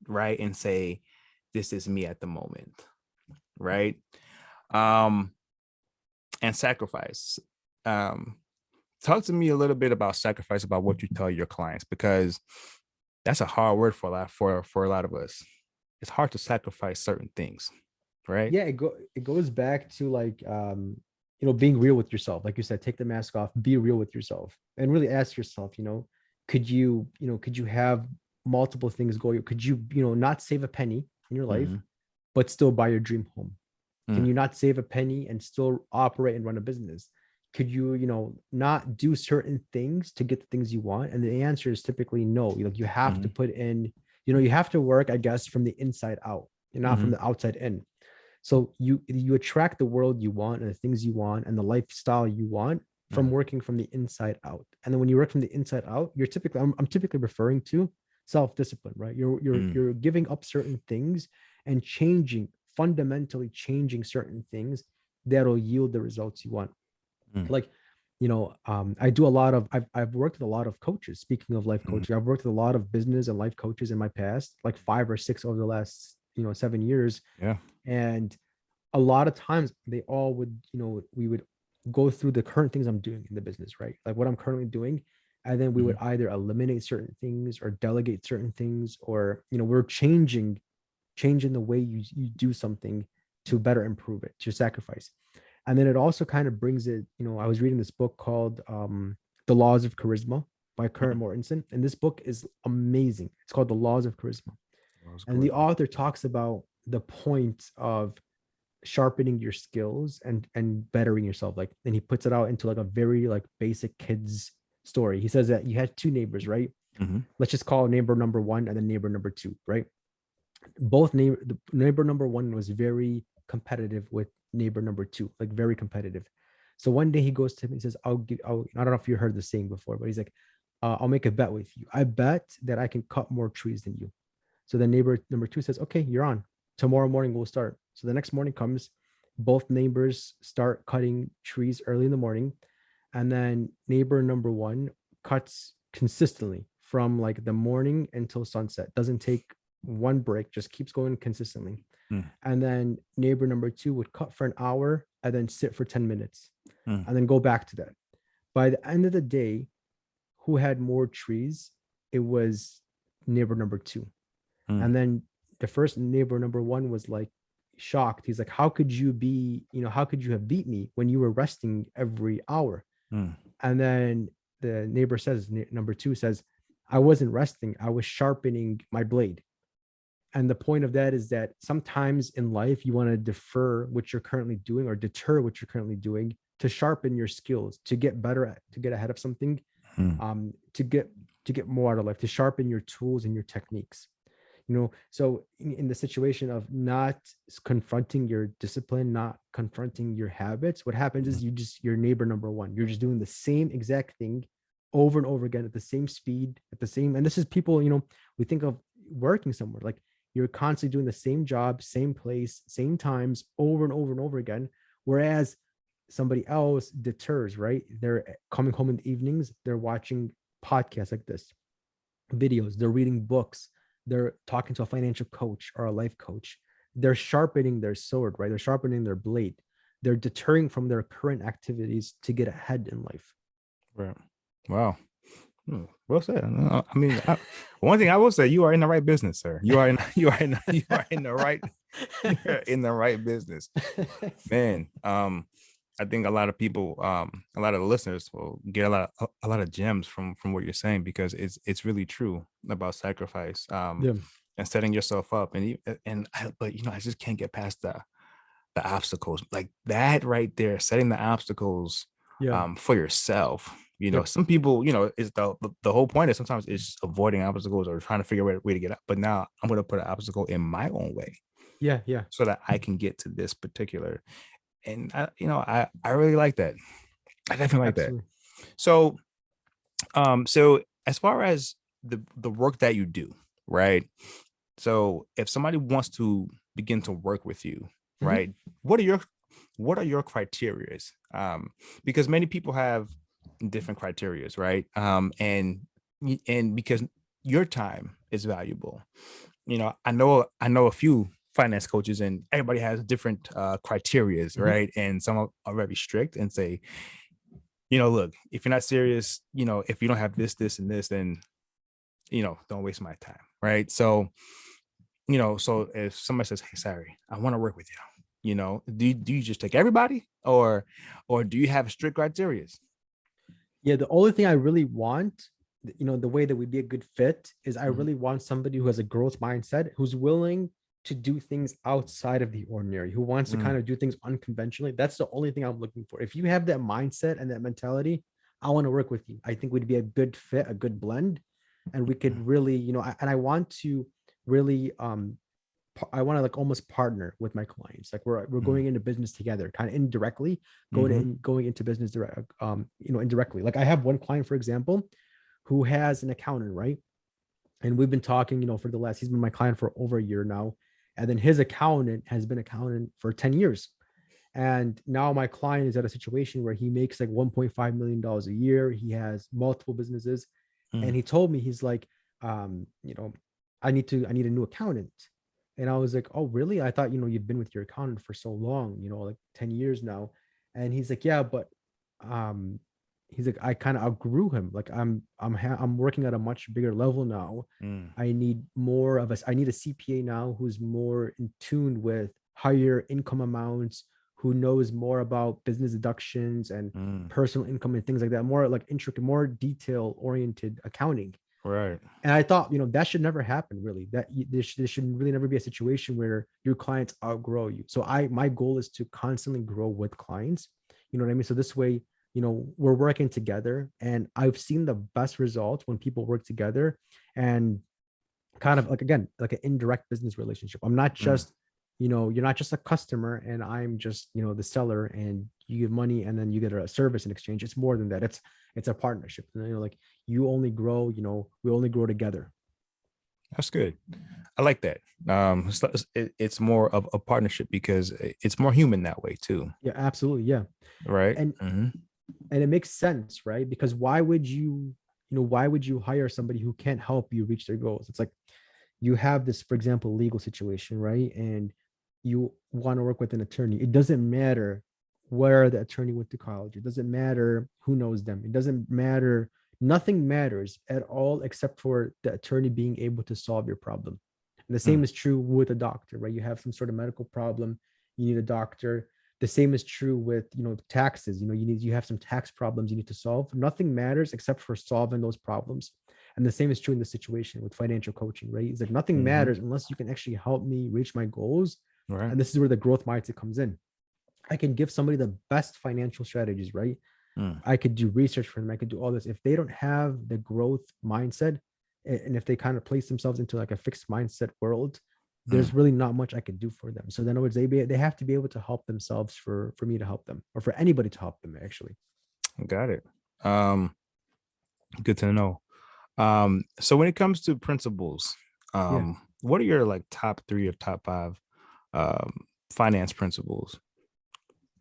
right? And say, this is me at the moment, right? Um, and sacrifice. Um, Talk to me a little bit about sacrifice, about what you tell your clients, because that's a hard word for a lot of us. It's hard to sacrifice certain things, right? Yeah. It goes back to like being real with yourself. Like you said, take the mask off, be real with yourself, and really ask yourself, could you have multiple things going? Could you, not save a penny in your life, Mhm. but still buy your dream home? Can Mm, you not save a penny and still operate and run a business? Could you, not do certain things to get the things you want? And the answer is typically no. Like you have to mhm, put in, you have to work, I guess, from the inside out and not from mhm, the outside in. So you attract the world you want and the things you want and the lifestyle you want from mhm, working from the inside out. And then when you work from the inside out, you're typically I'm typically referring to self-discipline, right? mm, You're giving up certain things and fundamentally changing certain things that'll yield the results you want. mm, Like, I do a lot of I've worked with a lot of coaches. Speaking of life mm. coaching, I've worked with a lot of business and life coaches in my past, like 5 or 6 over the last 7 years. Yeah. And a lot of times they all would, we would go through the current things I'm doing in the business, right? Like what I'm currently doing. And then we would Mhm, either eliminate certain things or delegate certain things, or, we're changing the way you do something to better improve it, to sacrifice. And then it also kind of brings it, I was reading this book called The Laws of Charisma by Kurt mm. Mortensen. And this book is amazing. It's called The Laws of Charisma. That was And the charisma. author talks about the point of sharpening your skills and bettering yourself. Like, and he puts it out into like a very like basic kids story. He says that you had two neighbors, right? Mhm, Let's just call neighbor number one and then neighbor number two, right? The neighbor number one was very competitive with neighbor number two, like very competitive. So one day he goes to him and says, I don't know if you heard the saying before, but he's like, I'll make a bet with you. I bet that I can cut more trees than you. So then neighbor number two says, okay, you're on. Tomorrow morning we'll start. So the next morning comes, both neighbors start cutting trees early in the morning. And then neighbor number one cuts consistently from like the morning until sunset. Doesn't take one break, just keeps going consistently. mm, And then neighbor number two would cut for an hour and then sit for 10 minutes mm, and then go back to that. By the end of the day, who had more trees? It was neighbor number two. mm, And then the first neighbor number one was like shocked. He's like, how could you how could you have beat me when you were resting every hour? mm, And then the neighbor says, number two says, I wasn't resting. I was sharpening my blade. And the point of that is that sometimes in life, you want to defer what you're currently doing or deter what you're currently doing to sharpen your skills, to get better at, to get ahead of something, mm, to get to get more out of life, to sharpen your tools and your techniques. So in the situation of not confronting your discipline, not confronting your habits, what happens is your neighbor number one. You're just doing the same exact thing over and over again at the same speed, at the same, and this is people, we think of working somewhere, like you're constantly doing the same job, same place, same times over and over and over again. Whereas somebody else deters, right? They're coming home in the evenings, they're watching podcasts like this, videos, they're reading books, they're talking to a financial coach or a life coach. They're sharpening their sword, right? They're sharpening their blade. They're deterring from their current activities to get ahead in life. Right. Wow. Well said. One thing I will say, you are in the right business, sir. You are in the right in the right business, man. I think a lot of people, a lot of the listeners will get a lot of gems from what you're saying, because it's really true about sacrifice, and setting yourself up, but I just can't get past the obstacles, like that right there, setting the obstacles for yourself. Some people, is the whole point is sometimes it's just avoiding obstacles or trying to figure out a way to get out. But now I'm going to put an obstacle in my own way. Yeah. So that I can get to this particular. And I really like that. I definitely like that. So, so as far as the work that you do, right? So if somebody wants to begin to work with you, right? What are your criterias? Because many people have different criterias, right? And because your time is valuable. I know a few finance coaches, and everybody has different criterias, right? And some are very strict and say, look, if you're not serious, if you don't have this, and this, then don't waste my time, right? So so if somebody says, hey, Sarry, I want to work with you, do you just take everybody, or do you have strict criterias? Yeah, the only thing I really want, the way that would be a good fit is I really want somebody who has a growth mindset, who's willing to do things outside of the ordinary, who wants to kind of do things unconventionally. That's the only thing I'm looking for. If you have that mindset and that mentality, I want to work with you. I think we'd be a good fit, a good blend, and we could really, and I want to really, I want to like almost partner with my clients. Like we're going into business together, kind of indirectly, going into business direct, indirectly. Like I have one client, for example, who has an accountant, right? And we've been talking, he's been my client for over a year now. And then his accountant has been accountant for 10 years. And now my client is at a situation where he makes like $1.5 million a year. He has multiple businesses. And he told me, he's like, I need a new accountant. And I was like, oh, really? I thought, you'd been with your accountant for so long, like 10 years now. And he's like, yeah, but he's like, I kind of outgrew him. Like I'm working at a much bigger level now. I need I need a CPA now who's more in tune with higher income amounts, who knows more about business deductions and personal income and things like that, more like intricate, more detail oriented accounting. Right. And I thought, that should never happen, really. That there should really never be a situation where your clients outgrow you. So my goal is to constantly grow with clients. You know what I mean? So this way, we're working together, and I've seen the best results when people work together, and kind of like, again, like an indirect business relationship. I'm not just, you're not just a customer and I'm just, the seller, and you give money and then you get a service in exchange. It's more than that. It's a partnership. Like you only grow, we only grow together. That's good. I like that. It's more of a partnership because it's more human that way too. Yeah, absolutely. Yeah. Right. And it makes sense, right? Because why would you hire somebody who can't help you reach their goals? It's like you have this, for example, legal situation, right? And you want to work with an attorney. It doesn't matter where the attorney went to college. It doesn't matter who knows them. It doesn't matter. Nothing matters at all except for the attorney being able to solve your problem. And the same is true with a doctor, right? You have some sort of medical problem, you need a doctor. The same is true with, taxes. You have some tax problems you need to solve. Nothing matters except for solving those problems. And the same is true in the situation with financial coaching, right? It's like nothing matters unless you can actually help me reach my goals. Right. And this is where the growth mindset comes in. I can give somebody the best financial strategies, right? Mm, I could do research for them. I could do all this. If they don't have the growth mindset, and if they kind of place themselves into like a fixed mindset world, mm. there's really not much I could do for them. So in other words, they have to be able to help themselves for me to help them, or for anybody to help them actually. Got it. Um, Good to know. So when it comes to principles, Yeah. what are your like top three or top five finance principles?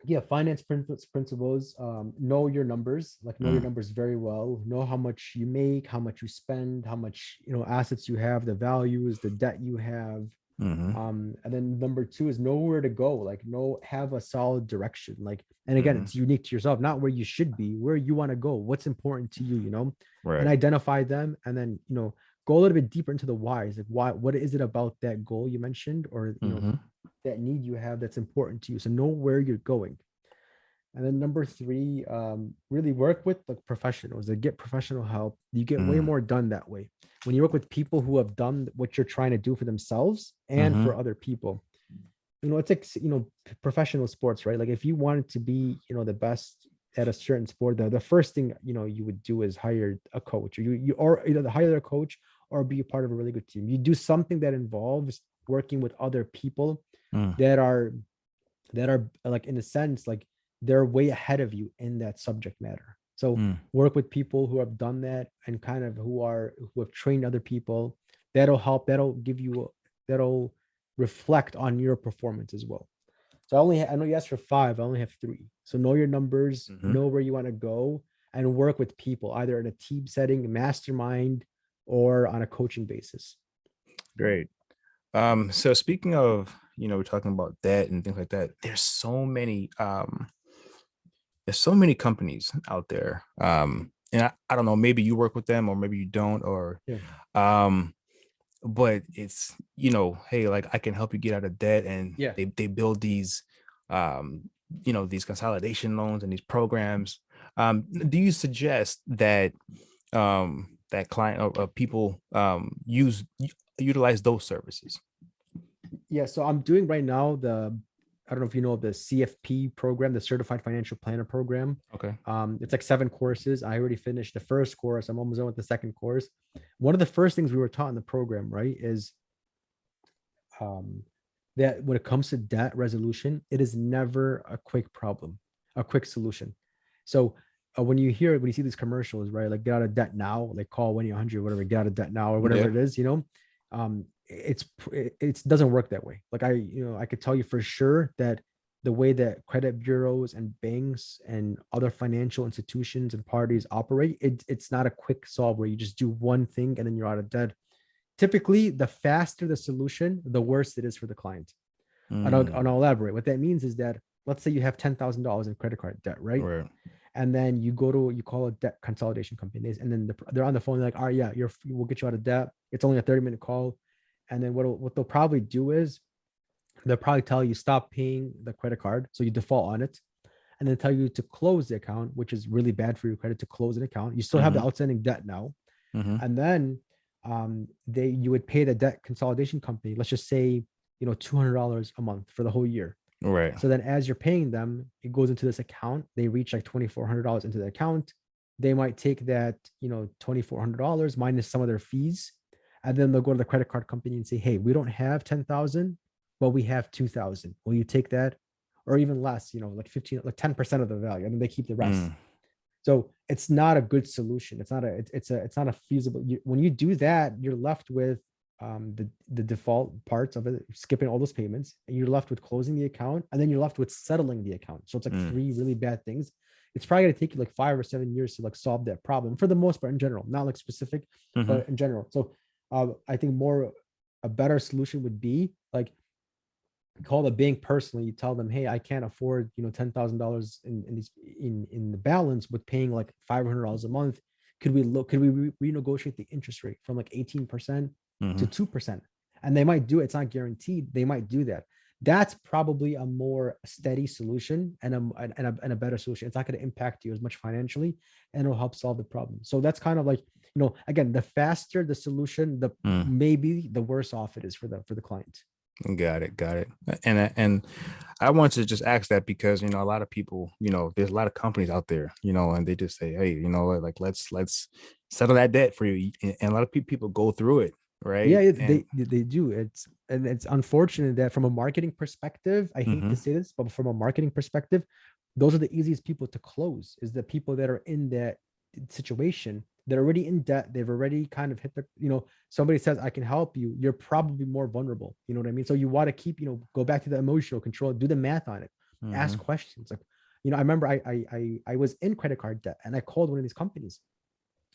Yeah, finance principles. Know your numbers, like know your Mm, numbers very well. Know how much you make, how much you spend, how much assets you have, the values, the debt you have. mm-hmm, And then number two is know where to go, like have a solid direction. Like, and again, mm-hmm. it's unique to yourself, not where you should be, where you want to go, what's important to you, and Right. identify them. And then, go a little bit deeper into the whys, like what is it about that goal you mentioned, or, Mm-hmm, that need you have that's important to you. So know where you're going. And then number three, really work with like professionals. That get professional help. You get way mm, more done that way when you work with people who have done what you're trying to do for themselves and mm-hmm, for other people. It's like professional sports, right? Like if you wanted to be the best at a certain sport, the first thing you would do is hire a coach, or you or either hire a coach or be a part of a really good team. You do something that involves working with other people mm, that are like, in a sense, like they're way ahead of you in that subject matter. So mm. work with people who have done that, and kind of who have trained other people. That'll help. That'll reflect on your performance as well. So I know you asked for five. I only have three. So know your numbers, Mm-hmm. know where you want to go, and work with people either in a team setting, mastermind, or on a coaching basis. Great. So speaking of, we're talking about that and things like that. There's so many companies out there. And I don't know, maybe you work with them or maybe you don't, or Yeah. um, but it's, hey, like I can help you get out of debt, and Yeah. they build these these consolidation loans and these programs. Do you suggest that that client or people utilize those services? Yeah, so I'm doing right now I don't know if you know the CFP program, the Certified Financial Planner program. Okay. It's like 7 courses. I already finished the first course. I'm almost done with the second course. One of the first things we were taught in the program, right, is um, that when it comes to debt resolution, it is never a quick problem, a quick solution. So when you see these commercials, right, like get out of debt now, like call 1-800, whatever, get out of debt now, or whatever Yeah. it is, it doesn't work that way. Like I could tell you for sure that the way that credit bureaus and banks and other financial institutions and parties operate, it's not a quick solve where you just do one thing and then you're out of debt. Typically, the faster the solution, the worse it is for the client. And I'll elaborate. What that means is that, let's say you have $10,000 in credit card debt, right? Right. And then you call a debt consolidation company, and then they're on the phone, they're like, all right, yeah, we'll get you out of debt. It's only a 30-minute call. And then what they'll probably do is they'll probably tell you stop paying the credit card, so you default on it, and then tell you to close the account, which is really bad for your credit to close an account. You still have the Mm-hmm. outstanding debt now, Mm-hmm. and then you would pay the debt consolidation company, let's just say, $200 a month for the whole year. Right. So then as you're paying them, it goes into this account. They reach like $2,400 into the account. They might take that, $2,400 minus some of their fees. And then they'll go to the credit card company and say, hey, we don't have 10,000, but we have 2,000. Will you take that? Or even less, like 15, like 10% of the value. And then they keep the rest. Mm. So it's not a good solution. It's not a feasible. When you do that, you're left with the default parts of it, skipping all those payments, and you're left with closing the account, and then you're left with settling the account. So it's like Mm. three really bad things. It's probably gonna take you like 5 or 7 years to like solve that problem for the most part in general, not like specific, Mm-hmm. but in general. So I think a better solution would be like call the bank personally. You tell them, hey, I can't afford $10,000 in the balance with paying like $500 a month. Could we renegotiate the interest rate from like 18% Mm-hmm. to 2%? And they might do it. It's not guaranteed. They might do that. That's probably a more steady solution and a better solution. It's not going to impact you as much financially, and it'll help solve the problem. So that's kind of like, again, the faster the solution, the Mm. maybe the worse off it is for the client. Got it, got it. And I want to just ask that because a lot of people, there's a lot of companies out there, and they just say, hey, what, like let's settle that debt for you, and a lot of people go through it, Yeah, right? And they do. It's unfortunate that from a marketing perspective, I hate to hmm say this, but from a marketing perspective, those are the easiest people to close, is the people that are in that situation. They're already in debt. They've already kind of hit somebody says, I can help you. You're probably more vulnerable. You know what I mean? So you want to keep, go back to the emotional control, do the math on it, ask hmm questions. Like, I remember I was in credit card debt and I called one of these companies.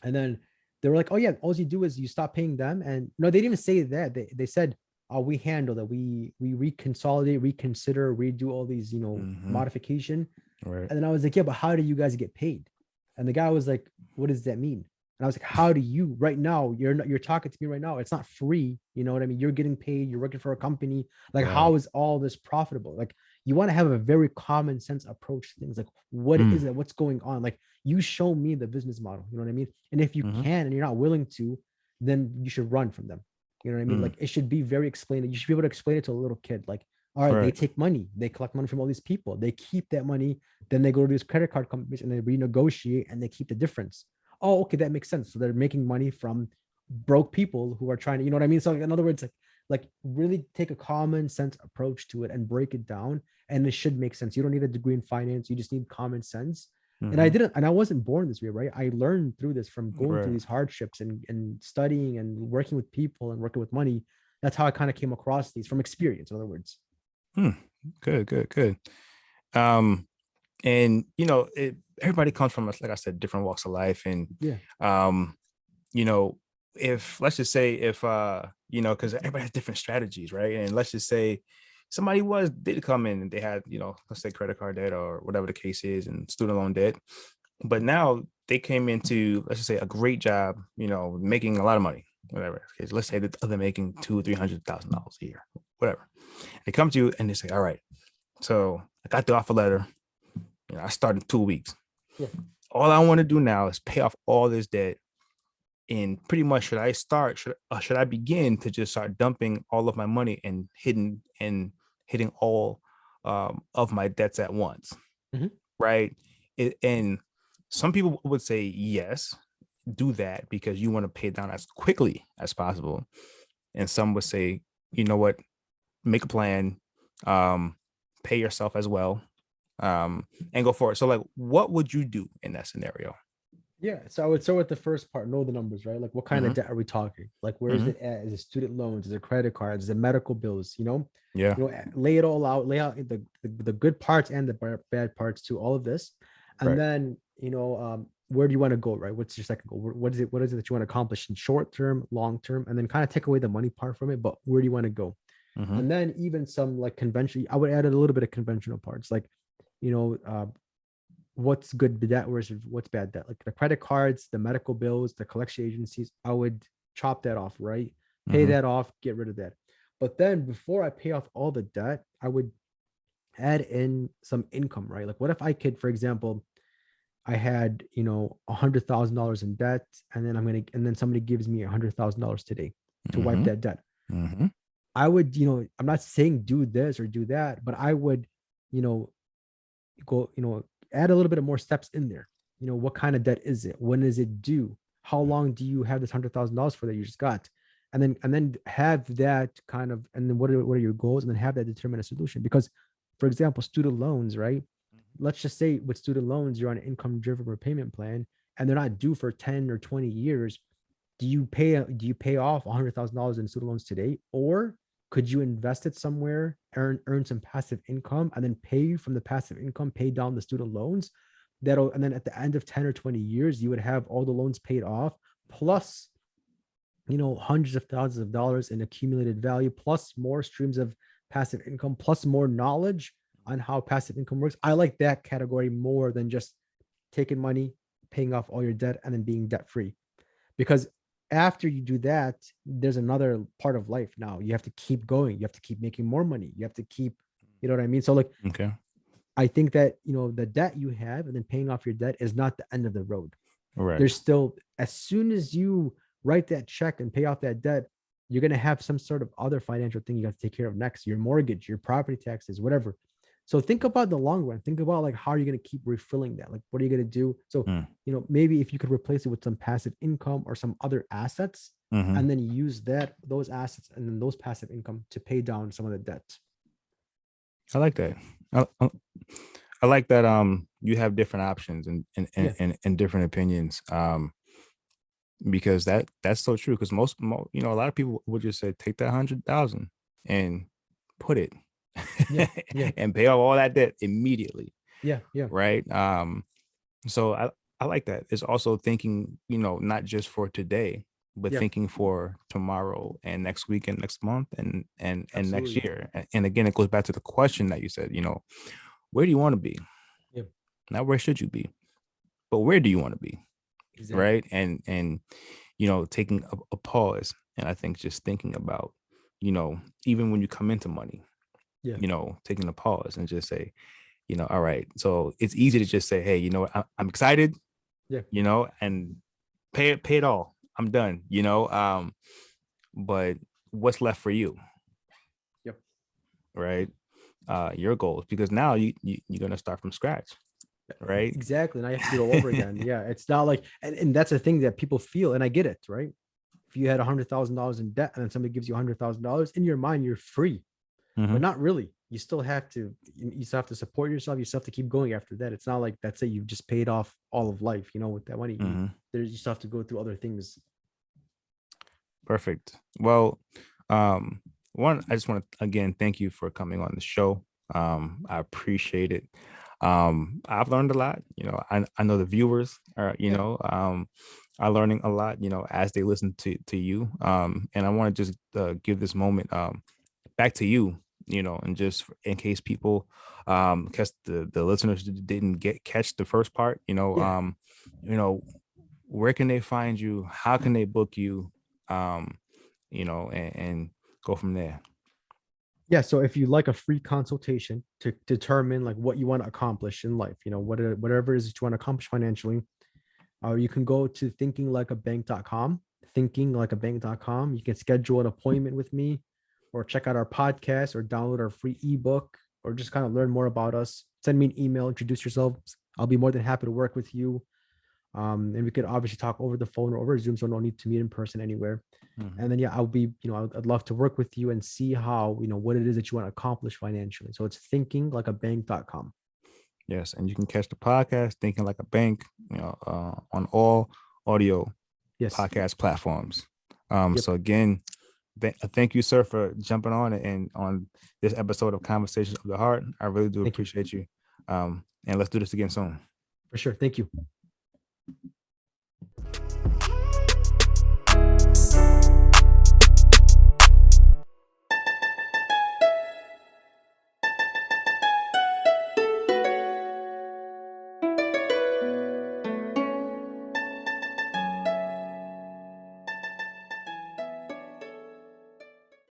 And then they were like, oh yeah, all you do is you stop paying them. And no, they didn't even say that. They said, oh, we handle that. We reconsolidate, reconsider, redo all these, hmm modification. right. And then I was like, yeah, but how do you guys get paid? And the guy was like, what does that mean? And I was like, how do you right now? You're talking to me right now. It's not free. You know what I mean? You're getting paid. You're working for a company. Like, Right. how is all this profitable? Like, you want to have a very common sense approach to things. Like, what is Mm. it? What's going on? Like, you show me the business model. You know what I mean? And if you hmm can and you're not willing to, then you should run from them. You know what I mean? Mm. Like, it should be very explained. You should be able to explain it to a little kid. Like, all right, they Right. take money, they collect money from all these people, they keep that money, then they go to these credit card companies and they renegotiate and they keep the difference. Oh, okay, that makes sense. So they're making money from broke people who are trying to, you know what I mean? So in other words, like really take a common sense approach to it and break it down. And it should make sense. You don't need a degree in finance. You just need common sense. And hmm I wasn't born this way, right? I learned through this from going through Right. these hardships and studying and working with people and working with money. That's how I kind of came across these from experience, in other words. Hmm. Good, good, good. Um, and everybody comes from, like I said, different walks of life, and Yeah. um, you know, if let's just say if because everybody has different strategies, right? And let's just say somebody did come in and they had, let's say credit card debt or whatever the case is, and student loan debt, but now they came into, let's just say, a great job, making a lot of money, whatever. Okay, let's say that they're making $200,000-300,000 a year, whatever. They come to you and they say, all right, so I got the offer letter. I started 2 weeks. Yeah. All I want to do now is pay off all this debt. And pretty much, should I begin to just start dumping all of my money and hitting all of my debts at once, Mhm. right? And some people would say yes, do that because you want to pay it down as quickly as possible. And some would say, you know what, make a plan, um, pay yourself as well, and go for it. So, like, what would you do in that scenario? Yeah. So I would start with the first part, know the numbers, right? Like what kind of hmm debt are we talking? Like where is hmm it at? Is it student loans? Is it credit cards? Is it medical bills? Yeah. Lay it all out, lay out the good parts and the bad parts to all of this. And Right. then, where do you want to go, right? What's your second goal? What is it that you want to accomplish in short term, long term, and then kind of take away the money part from it, but where do you want to go? hmm And then even some like conventional, I would add a little bit of conventional parts, like, you know, uh, what's good debt versus what's bad debt. Like the credit cards, the medical bills, the collection agencies, I would chop that off, right? Pay hmm that off, get rid of that. But then before I pay off all the debt, I would add in some income, right? Like what if I could, for example, I had, $100,000 in debt, and then somebody gives me $100,000 today to wipe hmm that debt. hmm I would, I'm not saying do this or do that, but I would, you know, go, add a little bit of more steps in there. What kind of debt is it? When is it due? How long do you have this $100,000 for that you just got? And then have that kind of, and then what are your goals? And then have that determine a solution. Because, for example, student loans, right? Let's just say with student loans, you're on an income driven repayment plan and they're not due for 10 or 20 years. Do you pay off $100,000 in student loans today, or could you invest it somewhere, earn some passive income, and then pay from the passive income, pay down the student loans? And then at the end of 10 or 20 years, you would have all the loans paid off, plus, hundreds of thousands of dollars in accumulated value, plus more streams of passive income, plus more knowledge on how passive income works. I like that category more than just taking money, paying off all your debt, and then being debt free. Because after you do that, there's another part of life. Now you have to keep going, you have to keep making more money, you have to keep, you know what I mean? So like, Okay. I think that, the debt you have and then paying off your debt is not the end of the road. Right. There's still, as soon as you write that check and pay off that debt, you're going to have some sort of other financial thing you have to take care of next, your mortgage, your property taxes, whatever. So think about the long run. Think about like how are you going to keep refilling that? Like what are you going to do? So, Mm. maybe if you could replace it with some passive income or some other assets, Mm-hmm. and then use those assets and then those passive income to pay down some of the debt. I like that. I like that. You have different options Yeah. and different opinions. Because that's so true. Because most, a lot of people would just say, take that 100,000 and put it Yeah. Yeah. and pay off all that debt immediately. Yeah. Yeah. Right. So I like that. It's also thinking, not just for today, but Yeah. thinking for tomorrow and next week and next month and next Absolutely. year. And again, it goes back to the question that you said, where do you want to be? Yeah. Not where should you be, but where do you want to be? Exactly. Right. And taking a pause. And I think just thinking about, even when you come into money, Yeah. taking a pause and just say, all right. So it's easy to just say, hey, I'm excited, Yeah. and pay it all. I'm done, but what's left for you? Yep. Right. Your goals, because now you're going to start from scratch. Right. Exactly. Now you have to do it all over again. Yeah. It's not like, and that's the thing that people feel. And I get it, right? If you had $100,000 in debt and then somebody gives you $100,000 in your mind, you're free, but Mhm. not really. You still have to, you still have to support yourself. You still have to keep going after that. It's not like that's it. You've just paid off all of life, with that money. Mhm. You still have to go through other things. Perfect. Well, one, I just want to again thank you for coming on the show. I appreciate it. I've learned a lot. I know the viewers are, Yeah. are learning a lot, as they listen to you. And I want to just give this moment back to you, and just in case people, because the listeners didn't catch the first part, Yeah. you know, where can they find you? How can they book you? Um, and go from there. Yeah. So if you like a free consultation to determine like what you want to accomplish in life, whatever it is that you want to accomplish financially, you can go to thinkinglikeabank.com, thinkinglikeabank.com. You can schedule an appointment with me or check out our podcast or download our free ebook or just kind of learn more about us. Send me an email, introduce yourself. I'll be more than happy to work with you. And we could obviously talk over the phone or over Zoom, so no need to meet in person anywhere. Mhm. And then, yeah, I'll be, I'd love to work with you and see how, what it is that you want to accomplish financially. So it's thinkinglikeabank.com. Yes, and you can catch the podcast Thinking Like a Bank, on all audio Yes. podcast platforms. Yep. So again, thank you, sir, for jumping on and on this episode of Conversations of the Heart. I really do Thank you. appreciate you. And let's do this again soon. For sure. Thank you.